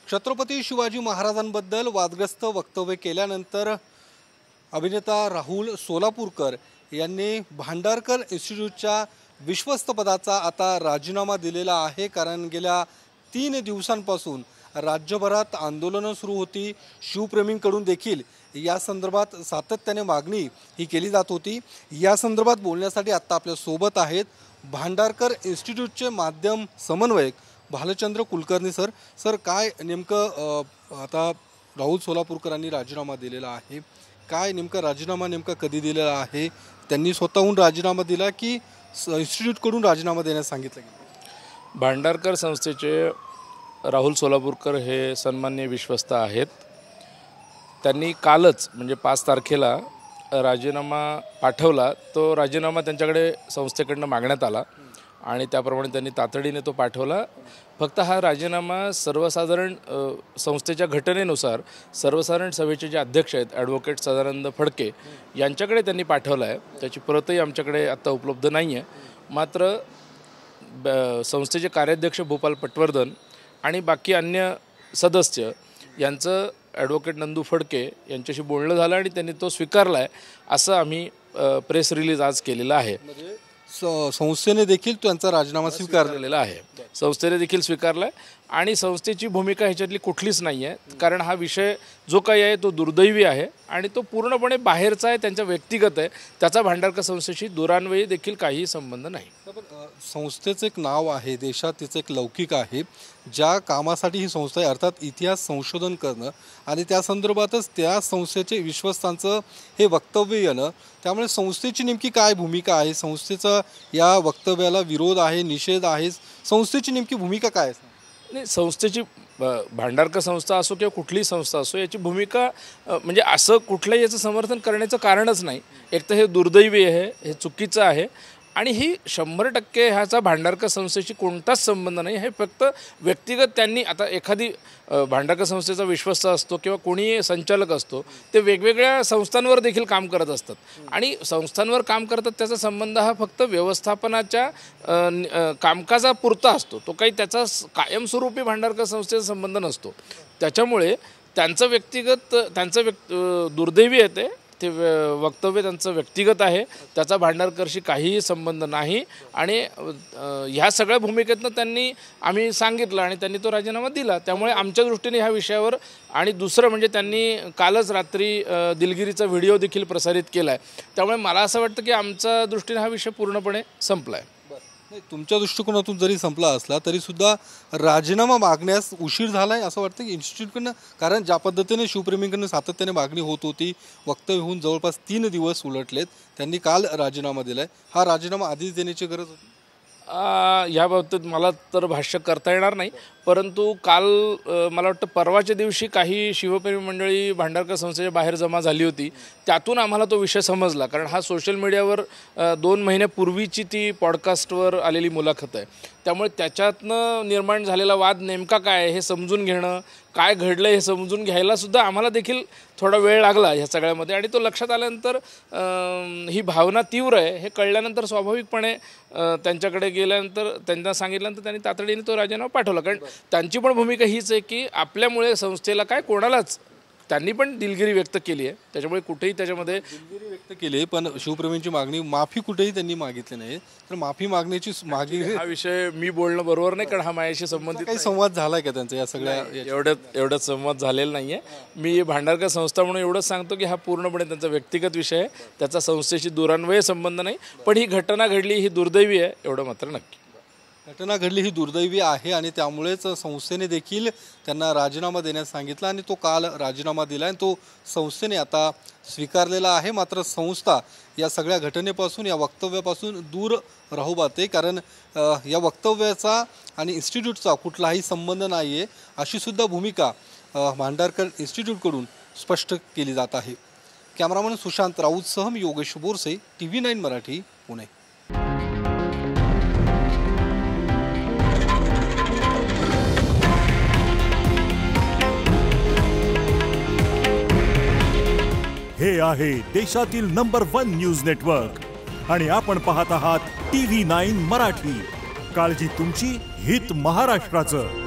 छत्रपती शिवाजी महाराजांबद्दल वादग्रस्त वक्तव्य केल्यानंतर अभिनेता राहुल सोलापूरकर यांनी भांडारकर इन्स्टिट्यूटच्या विश्वस्त पदाचा आता राजीनामा दिलेला आहे। कारण गेल्या 3 दिवसांपासून राज्यभरात आंदोलनं सुरू होती। शिवप्रेमींकडून देखील या संदर्भात सातत्याने मागणी ही केली जात होती। या संदर्भात बोलण्यासाठी आता आपल्या सोबत आहेत भांडारकर इन्स्टिट्यूटचे माध्यम समन्वयक भालचंद्र कुलकर्णी सर। सर, काय नेमकं आता राहुल सोलापूरकरांनी राजीनामा दिलेला आहे, काय नेमका राजीनामा कधी दिलेला आहे? त्यांनी स्वतःहून राजीनामा दिला की इन्स्टिट्यूटकडून राजीनामा देण्यास सांगितलं गेलं? भांडारकर संस्थेचे राहुल सोलापूरकर हे सन्माननीय विश्वस्त आहेत। त्यांनी कालच म्हणजे 5 तारखेला राजीनामा पाठवला। तो राजीनामा त्यांच्याकडे संस्थेकडून मागण्यात आला आणि त्याप्रमाणे त्यांनी तातडीने तो पाठवला। फक्त हा राजीनामा सर्वसाधारण संस्थेच्या घटनेनुसार सर्वसाधारण सभेचे जे अध्यक्ष आहेत ॲडव्होकेट सदानंद फडके यांच्याकडे त्यांनी पाठवला आहे। त्याची प्रतही आमच्याकडे आता उपलब्ध नाही आहे। मात्र संस्थेचे कार्याध्यक्ष भोपाल पटवर्धन आणि बाकी अन्य सदस्य यांचं ॲडव्होकेट नंदू फडके यांच्याशी बोलणं झालं आणि त्यांनी तो स्वीकारला आहे असं आम्ही प्रेस रिलीज आज केलेला आहे। संस्थेने देखील त्यांचा राजीनामा स्वीकारलेला आहे, संस्थेने देखील स्वीकारला आहे आणि संस्थेची भूमिका ह्याच्यातली कुठलीच नाही आहे। कारण हा विषय जो काही आहे तो दुर्दैवी आहे आणि तो पूर्णपणे बाहेरचा आहे, त्यांच्या व्यक्तिगत आहे। त्याचा भांडारकर संस्थेशी दुरान्वयी देखील काही संबंध नाही। संस्थेचं एक नाव आहे, देशात तिचं एक लौकिक आहे। ज्या कामासाठी ही संस्था आहे अर्थात इतिहास संशोधन करणं आणि त्या संदर्भातच त्या संस्थेचे विश्वस्तांचं हे वक्तव्य येणं, त्यामुळे संस्थेची नेमकी काय भूमिका आहे? संस्थेचा या वक्तव्याला विरोध आहे, निषेध आहे, संस्थेची नेमकी भूमिका काय आहे? नाही, संस्थेची भांडारकर संस्था असो किंवा कुठलीही संस्था असो याची भूमिका म्हणजे असं कुठलंही याचं समर्थन करण्याचं कारणच नाही। एक तर हे दुर्दैवी आहे, हे चुकीचं आहे आणि ही 100% ह्याचा भांडारकर संस्थेशी कोणताच संबंध नाही। हे फक्त व्यक्तिगत त्यांनी आता एखादी भांडारकर संस्थेचा विश्वस्त असतो किंवा कोणी संचालक असतो ते वेगवेगळ्या संस्थांवर देखील काम करत असतात आणि संस्थांवर काम करतात त्याचा संबंध हा फक्त व्यवस्थापनाच्या कामकाजापुरता असतो। तो काही त्याचा कायमस्वरूपी भांडारकर संस्थेचा संबंध नसतो। त्याच्यामुळे त्यांचं व्यक्तिगत दुर्दैवी आहे ते वक्तव्य त्यांचं व्यक्तिगत आहे, त्याचा भांडारकरशी काहीही संबंध नाही आणि ह्या सगळ्या भूमिकेतनं त्यांनी आम्ही सांगितलं आणि त्यांनी तो राजीनामा दिला। त्यामुळे आमच्या दृष्टीने ह्या विषयावर आणि दुसरं म्हणजे त्यांनी कालच रात्री दिलगिरीचा व्हिडिओ देखील प्रसारित केला आहे। त्यामुळे मला असं वाटतं की आमच्या दृष्टीने हा विषय पूर्णपणे संपला आहे। नाही, तुमच्या दृष्टिकोनातून जरी संपला असला तरी सुद्धा राजीनामा मागण्यास उशीर झाला आहे असं वाटतं की इन्स्टिट्यूटकडनं? कारण ज्या पद्धतीने शिवप्रेमींकडनं सातत्याने मागणी होत होती, वक्तव्य होऊन जवळपास 3 दिवस उलटलेत, त्यांनी काल राजीनामा दिला आहे। हा राजीनामा आधीच देण्याची गरज होती? याबाबतीत मला तर भाष्य करता येणार नाही, परंतु काल मला वाटतं परवाच्या दिवशी काही शिवप्रेमी मंडळी भांडारकर संस्थेच्या बाहेर जमा झाली होती। त्यातून आम्हाला तो विषय समजला, कारण हा सोशल मीडियावर 2 महिन्यापूर्वीची ती पॉडकास्टवर आलेली मुलाखत आहे। त्यामुळे त्याच्यातनं निर्माण झालेला वाद नेमका काय आहे हे समजून घेणं, काय घडलं हे समजून घ्यायला सुद्धा आम्हाला देखील थोडा वेळ लागला ह्या सगळ्यामध्ये आणि तो लक्षात आल्यानंतर ही भावना तीव्र आहे हे कळल्यानंतर स्वाभाविकपणे त्यांच्याकडे गेल्यानंतर त्यांना सांगितल्यानंतर त्यांनी तातडीने तो राजीनामा पाठवला। कारण त्यांची पण भूमिका हीच आहे की आपल्यामुळे संस्थेला काय कोणालाच, त्यांनी पण दिलगिरी व्यक्त केली आहे, त्याच्यामुळे कुठेही त्याच्यामध्ये दिलगिरी व्यक्त केली, पण शिवप्रेमींची मागणी माफी कुठेही त्यांनी मागितली नाही। तर माफी मागण्याची हा विषय मी बोलणं बरोबर नाही, कारण हा माझ्याशी संबंधित काही संवाद झाला का त्यांचा? या सगळ्या एवढ्यात संवाद झालेला नाही आहे। मी भांडारकर संस्था म्हणून एवढंच सांगतो की हा पूर्णपणे त्यांचा व्यक्तिगत विषय आहे, त्याचा संस्थेशी दुरान्वयी संबंध नाही। पण ही घटना घडली ही दुर्दैवी आहे एवढं मात्र नक्की। घटना घडली ही दुर्दैवी आहे आणि त्यामुळेच संस्थेने देखील त्यांना राजीनामा देण्यास सांगितला आणि तो काल राजीनामा दिला आणि तो संस्थेने आता स्वीकारलेला आहे। मात्र संस्था या सगळ्या घटनेपासून, या वक्तव्यापासून दूर राहू पाहते, कारण या वक्तव्याचा आणि इन्स्टिट्यूटचा कुठलाही संबंध नाही आहे अशी सुद्धा भूमिका भांडारकर इन्स्टिट्यूटकडून स्पष्ट केली जात आहे। कॅमेरामन सुशांत राऊतसह मी योगेश बोरसे, TV9 मराठी, पुणे। हे आहे देशातील नंबर 1 न्यूज नेटवर्क आणि आपण पाहत आहात TV9 मराठी। काळजी तुमची, हित महाराष्ट्राचं।